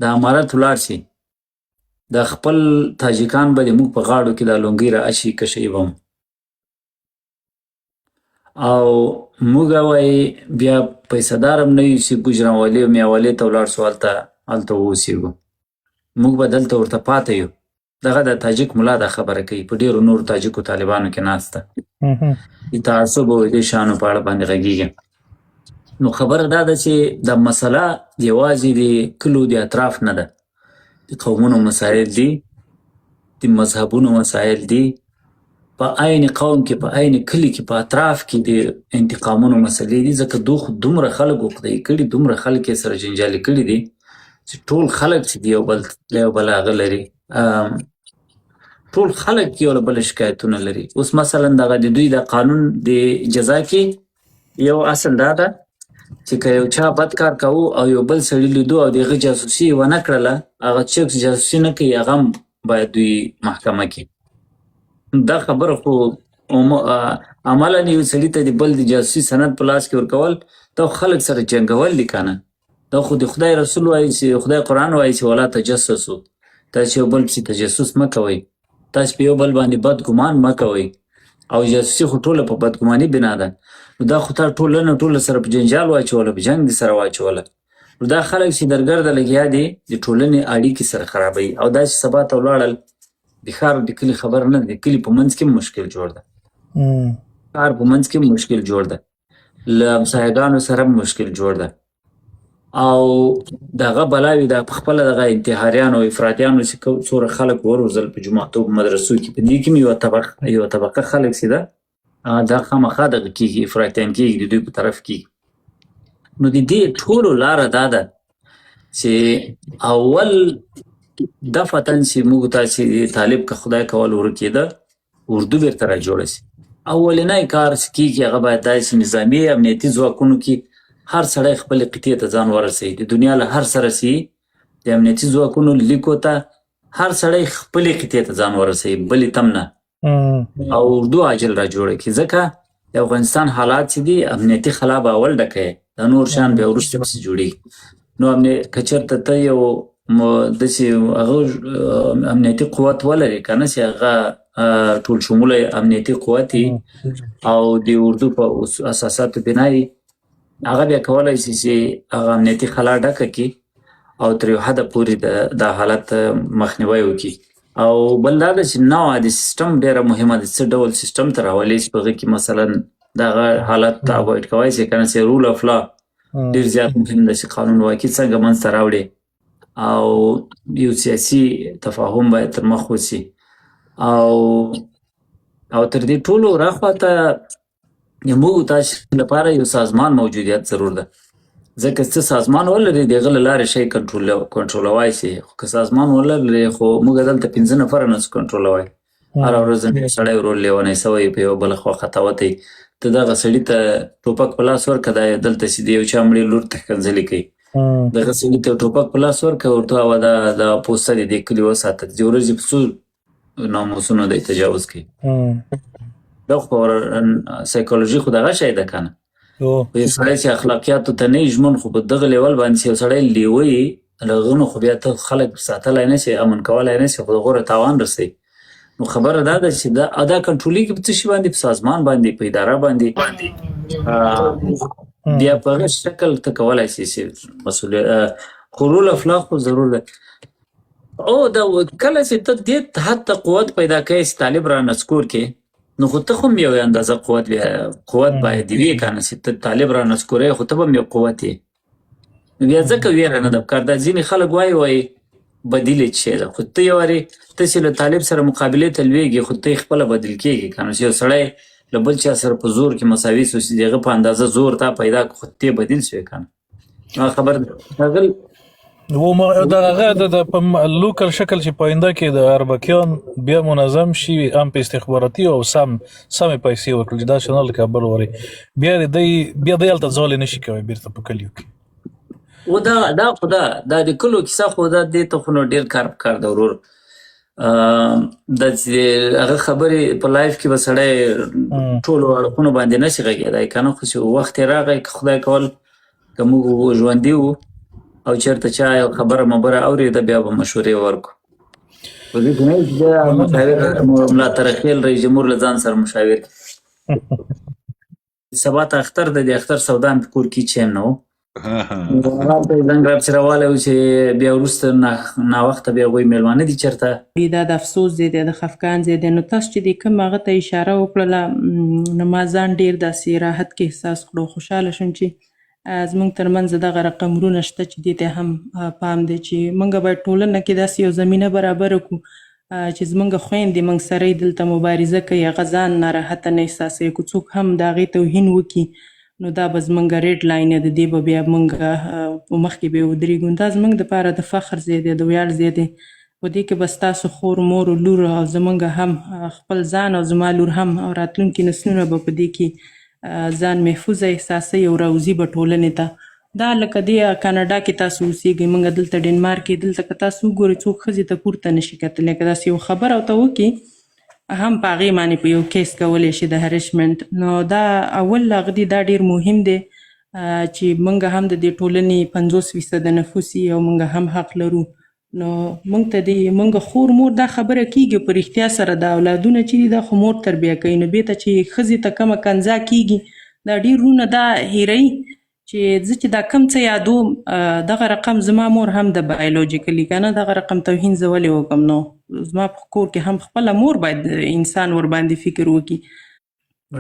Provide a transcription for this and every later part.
د امارت ولاړ شي د خپل تاجکان به د موږ په غاړو کې دا لونګۍ را اچي کشوي به او موږ وایي بیا پیسه دار هم نه یو چې ګوجرانوالي او میاوالي ته ولاړ شو هلته واوسېږو موږ به دلته ورته پاته یو دغه د تاجک ملا دا خبره کوي په ډېرو نورو تاجکو طالبانو کې ناسته د تعصب او دې شیانو په اړه باندې غږېږي نو خبره دا ده چې دا مسله یوازې د کلو د اطراف نه ده د قومونو مسایل دي د مذهبونو مسایل دي په عین قوم کې په عین کلي کې په اطراف کې د انتقامونو مسلې دي ځکه دومره خلک عقده‌ای کړي دومره خلک یې سره جنجالي کړي دي چې ټول خلک چې د یو بل له یو بل هغه لري ټول خلک یو له بله شکایتونه لري اوس مثلا دغه د دوی د قانون د جزا کې یو اصل دا ده چې که یو چا بد کار کوو او یو بل سړي لیدو او د هغه جاسوسي یې ونه کړله هغه څوک چې جاسوسي نه کوي هغه هم باید دوی محکمه کړي دا خبره خو عملا یو سړي ته د بل د جاسوسي سند په لاس کې ورکول دا خلک سره جنګول دي که نه دا خو د خدای رسول وایي چې خدای قرآن وایي چې ولا تجسسو تاسې یو بل پسې تجسس مه کوئ تاسې په یو بل باندې بد ګمان مه کوئ او جاسوسي خو ټوله په بدګماني بنا ده نو دا خو تا ټوله سره په جنجال واچوله په جنګ دې سره واچوله نو دا خلک چې درګرده لګیا دي د ټولنې اړیکې سره خرابوي او دا چې سبا ته ولاړل د ښار د کلي خبر نه د کلي په منځ کې مشکل جوړ ده ښار په منځ کې مشکل جوړ ده له همسایګانو سره مشکل جوړ ده او دغه بلاوي د خپله دغه انتحاریانو او افراطیانو چې څومره خلک وروزل په جوماتو په مدرسو کې په دې کې هم یوه طبقه خلک چې ده دا خامخا دغه کېږي افراطیان کېږي د دوی په طرف کېږي نو د دې ټولو لاره دا ده چې اول دفعتاً چې موږ تاسې طالب که خدای کول ورکېده اردو بیرته را جوړه شي اولنی کار چې کېږي هغه باید دا چې نظامي امنیتي ځواکونو کې هر سړی خپلې قطعې ته ځان ورسوي د دنیا له هر سره چې د امنیتي ځواکونو لیکو ته هر سړی خپلې قطعې ته ځان ورسوي بلې تم نه او اردو عاجل را جوړه کړي ځکه د افغانستان حالات چې دي امنیتي خلا به اول ډکه د نور شیان بیا وروسته پسې جوړېږي نو که چېرته ته یو داسې هغه امنیتي قوت ولري که نه چې هغه ټول شموله امنیتي قوت او د اردو په اساساتو بنا هغه بیا کولی شي چې هغه امنیتي خلا ډکه کړي او تر یو حده پورې د حالت مخنیوی وکړي او بل دا ده چې نوع د سیستم ډېره مهمه ده څه ډول سیستم ته راولي چې په هغه کې مثلا دغه حالت ته اوایډ کوی شي که نه چې رول اف لا ډېر زیات مهم ده چې قانون واقع څنګه منځته راوړي او یو سیاسي تفاهم باید تر مخ وسي او تر دې ټولو راخواته موږ تاسو لپاره یو سازمان موجودیت ضرور ده ځکه څه سازمان ولري د هغه له لارې شی کنټرولوای شي خو که سازمان ولري خو موږ دلته 15 نفره نه شو کنټرولوای هره ورځ سړی ورور لیونی سوی په یو بل خوا خطاوتی ته دغه سړي ته ټوپک په لاس ورکړه دا دلته چې د یو چا مړي لور ته ښکنځلې کوي دغه سړي ته ټوپک په لاس ورکړه ورته ووایه دا پوسته دې دې کلي وساته د ورځې په څو ناموسونو دی تجاوز کوي دا خو سایکولوژي خو دغه شی ده که نه یو سړی چې اخلاقیاتو ته نه ژمن خو په دغه لیول باندې چې یو سړی لیوه یي له هغه نو خو بیا ته خلک ساتلی نه شي امن کولی نه شي خو د غوره تاوان رسوي نو خبره دا ده چې دا کنټرولېږي په څه شي باندې په سازمان باندې په اداره باندې بیا په هغه شکل ته کولی شي چې مسؤلیت خو رول اف لا خو ضرور ده او دا کله چې ته دې حد ته قوت پیدا کوې چې طالب را نسکور کې نو خو ته خو هم یو اندازه قوت باید وي که نه چې ته طالب را نسکوری خو ته به هم یو قوت یې نو بیا ځکه ویره نه ده پکار دا ځینې خلک وایي بدیل یې څه ده خو ته یو وارې ته چې له طالب سره مقابلې ته لویږي خو ته یې خپله بدل کېږي که نه چې یو سړی له بل چا سره په زور کې مساوي شو چې د هغه په اندازه زور تا پیدا کړو خو ته بدیل شوې که نه خبر دغه په لوکل شکل چې پاینده کې د اربکیان بیا منظم شي هم په استخباراتي او سمې پیسې ورکړي دا شنل کابل وري بیا د هلته ځولی نشي کوی بیرته په کلیو کې و دا خو دا د کلو کیسه خو دا دې ته خو نو ډېر کار پکار ده ورور دا چې هغه خبرې په لایف کې به سړی ټولو اړخونو باندې نشي غږېدی که نه خو چې وخت یې راغی که خدای کول که موږ ژوندي وو او چېرته چا یو خبره مبره اورېده بیا به مشورې ورکړو. په دې کې نه وي چې بیا مشاور ملا ترخیل رئیس جمهور له ځان سره مشاور سبا ته اختر د دې اختر سودا مې په کور کې هېڅ شی هم نه و. هغلته یې زنګ راپسې راوالی و چې بیا وروسته ناوخته بیا هغوی میلمانه دي چېرته. دا د افسوس ځای دی، د خفګان ځای دی. نو تاسو چې د کوم هغه ته اشاره وکړله، نو ما ځان ډېر داسې راحت کې احساس کړو. خوشحاله شوم چې زموږ ترمنځ دغه رقمونه شته چې دې ته هم پام دی چې موږ باید ټولنه کې داسې یو زمینه برابره کړو چې زموږ خویندې موږ سره یې دلته مبارزه کوي، هغه ځان ناراحته نه احساسوي. که څوک هم د هغې توهین وکړي نو دا به زموږ ریډ لاین دی، د دې به بیا موږ په مخکې به ودرېږو. دا زموږ دپاره د فخر ځای دی، د ویاړ ځای دی. په دې کې به ستاسو خور، مور، لور او زموږ هم خپل ځان او زما لور هم او راتلونکي نسلونه به په دې کې ځان محفوظه احساسوي او راوځي به ټولنې ته. دا لکه دې کاناډا کې تاسو اوسېږئ، موږ دلته ډنمارک کې، دلته که تاسو وګورئ څوک ښځې ته پورته نشي کتلی. که داسې یو خبره ورته وکړي هم په هغې باندې په یو کیس کولی شي د هریشمنټ. نو دا اول هغه دی، دا ډېر مهم دی چې موږ هم د دې ټولنې 50% نفوس یو، موږ هم حق لرو. نو موږ ته موږ خور مور دا خبره کېږي په رښتیا سره، د اولادونه چې دي دا خو مور تربیه کوي. نو بېرته چې ښځې ته کومه کنځا کېږي دا ډېر وروڼه دا هیروي چې زه چې دا کم څه یادوم دغه رقم زما مور هم د بایولوجیکلي که نه دغه رقم توهین زه ولې وکړم. نو زما په کور کې هم خپله مور باید انسان ورباندې فکر وکړي.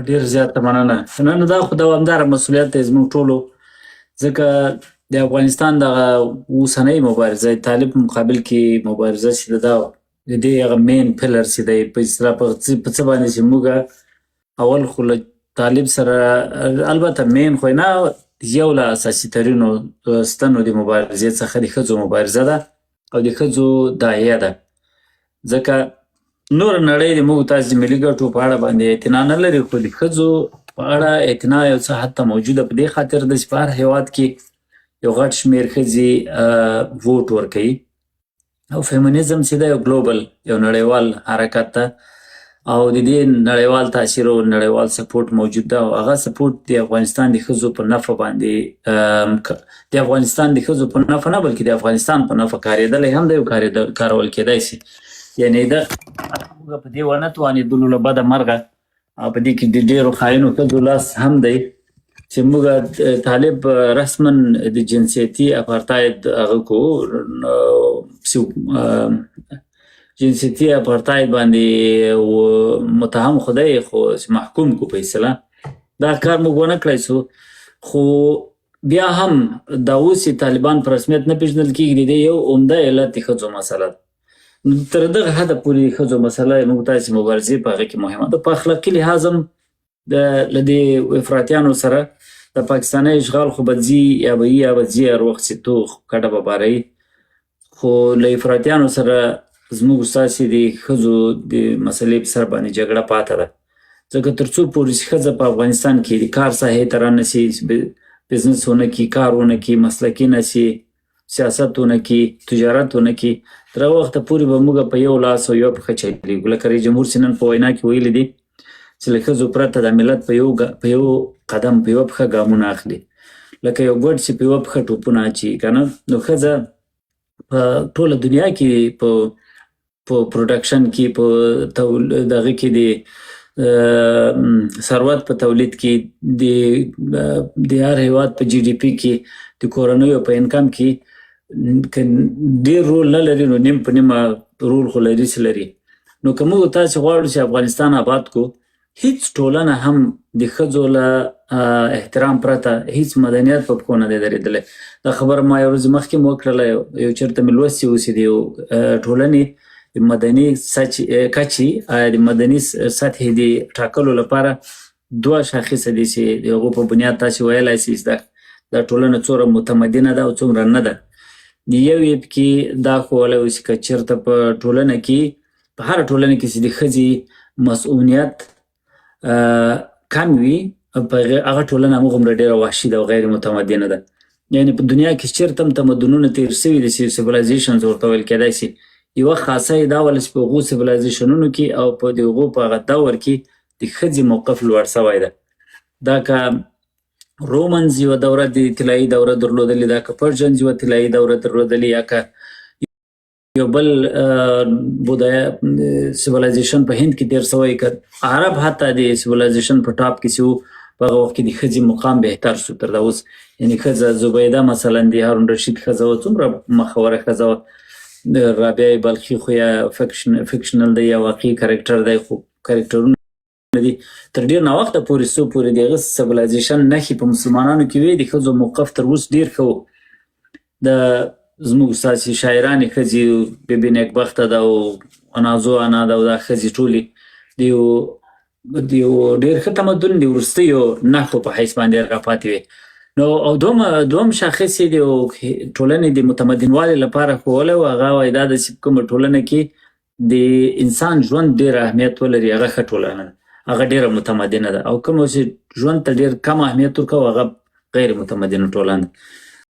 ډېر زیاته مننه. نو دا خو دوامداره مسؤلیت دی زموږ ټولو، ځکه د افغانستان دغه اوسنۍ مبارزه طالب مقابل کې مبارزه چې ده د دې هغه مین پلر چې دی په اصطلاح په څه باندې چې موږ اول خو له طالب سره البته مین خو نه یو له اساسي ترینو ستنو د مبارزې څخه د ښځو مبارزه ده او د ښځو داعیه ده. ځکه نور نړۍ د موږ تاسې د ملي ګټو په اړه باندې اعتنا نه لري، خو د ښځو په اړه اعتنا یو څه حد ته موجوده په دې خاطر ده چې په هر هېواد کې یو غټ شمېر ښځې ووټ ورکوي. او فیمینیزم چې ده یو ګلوبل یو نړیوال حرکت ده او د دې نړیوال تاثیر او نړیوال سپورټ موجود ده. او هغه سپورټ د افغانستان د ښځو په نفع باندې د افغانستان د ښځو په نفع نه بلکې د افغانستان په نفع کارېدلی هم دی او کارول کېدی شي. یعنې ده موږ په دې ونه توانېدلو له بده مرغه او په دې کې د ډېرو خاینو ښځو لاس هم دی چې موږ طالب رسما د جنسیتي اپارتاید هغه کوو، جنسیتي اپارتاید باندې متهم خدای خو محکوم کو په اصطلاح دا کار موږ ونه کړی سو. خو بیا هم دا اوس طالبان په رسمیت نه پېژندل کېږي. د دې یو عمده علت د ښځو مسله ده. تر دغه حده پورې ښځو مسله موږ تاسې مبارزې په هغه کې مهمه ده. په اخلاقي لحاظ هم له دې افراطیانو سره د پاکستاني اشغال خو به ځي یا به یا به ځي هر وخت چې تو کډه به باروي. خو له افراطیانو سره زموږ ستاسې د ښځو د مسلې په سر باندې جګړه پاته ده. ځکه تر څو پورې چې ښځه په افغانستان کې د کار ساحې ته رانسي، بزنس ونه کړي، کار ونه کړي، مسلکي نه سي، سیاست ونه کړي، تجارت ونه کړي، تر هغه وخته پورې به موږ په یو لاس او یو پښه چلیږو. لکه رئیس جمهور چې نن په وینا کې ویلي دي چې له ښځو پرته د ملت په یو قدم په یوه پښه ګامونه اخلي، لکه یو ګوډ چې په یوه پښه ټوپونه اچوي که نه. نو ښځه په ټوله دنیا کې په پروډکشن کې، په دغه کې د ثروت په تولید کې، د هر هیواد په جی ډي پي کې، د کورنیو په انکم کې که ډېر رول نه لري نو نیم په نیمه رول خو لري چې لري. نو که موږ تاسې غواړو چې افغانستان آباد کو، هیڅ ټولنه هم د ښځو له احترام پرته هیڅ مدنیت په پښو نه دی درېدلی. دا خبره ما یو ورځ مخکې مو وکړله، یو چېرته مې لوستې اوسې د یو ټولنې د مدني کچې د مدني سطحې د ټاکلو لپاره 2 شاخصه دي چې د هغو په بنیاد تاسې ویلی شئ دا ټولنه څومره متمدنه ده او څومره نه ده. یو یې پکې دا ښوولی و چې که چېرته په ټولنه کې، په هره ټولنه کې چې د ښځې مسؤلیت کم وي، په هغه ټولنه همغومره ډېره وحشي ده او غیر متمدنه ده. یعنې په دنیا کې چېرته هم تمدنونه تېر شوي دي چې سیویلایزیشنز ورته ویل کېدای شي. یوه خاصه یې دا وله چې په هغو سیویلایزیشنونو کې او په د هغو په هغه دور کې د ښځې موقف لوړ سوی ده. دا که رومنز یوه دوره د طلایي دوره درلودلې ده، که پرژنز یوه طلایي دوره درلودلې، یا که یو بل بودایا سیولایزیشن په هند کې تیر سوی، که عرب حتی د سیولایزیشن په ټاپ کې سي په هغه وخت کې د ښځې مقام بهتر شو تر دا اوس. یعنې ښځه زبیده مثلا د هارون رشید ښځه وه، څومره مخوره ښځه وه. رابعه بلخي خو یا فکشنل دی یا واقعي کرکټر دی، خو کرکټرونه دي تر ډېر ناوخته پورې څو پورې د هغه سیولایزیشن نښې په مسلمانانو کې وې. د ښځو موقف تر اوس ډېر ښه و. د زموږ ستاسې شاعرانې ښځې بیبي نیکبخته ده او انازو انا ده او دا ښځې ټولې د یو ډېر ښه تمدن د وروستیو نښو په حیث باندې راپاتې وې. نو او دوم شاخص یې د ټولنې د متمدنوالي لپاره ښوولی و، هغه وایي دا ده چې په کومه ټولنه کې د انسان ژوند ډېر اهمیت ولري هغه ښه ټولنه ده، هغه ډېره متمدنه ده، او کومه چې ژوند ته ډېر کم اهمیت ورکوي هغه غیر متمدنه ټولنه ده.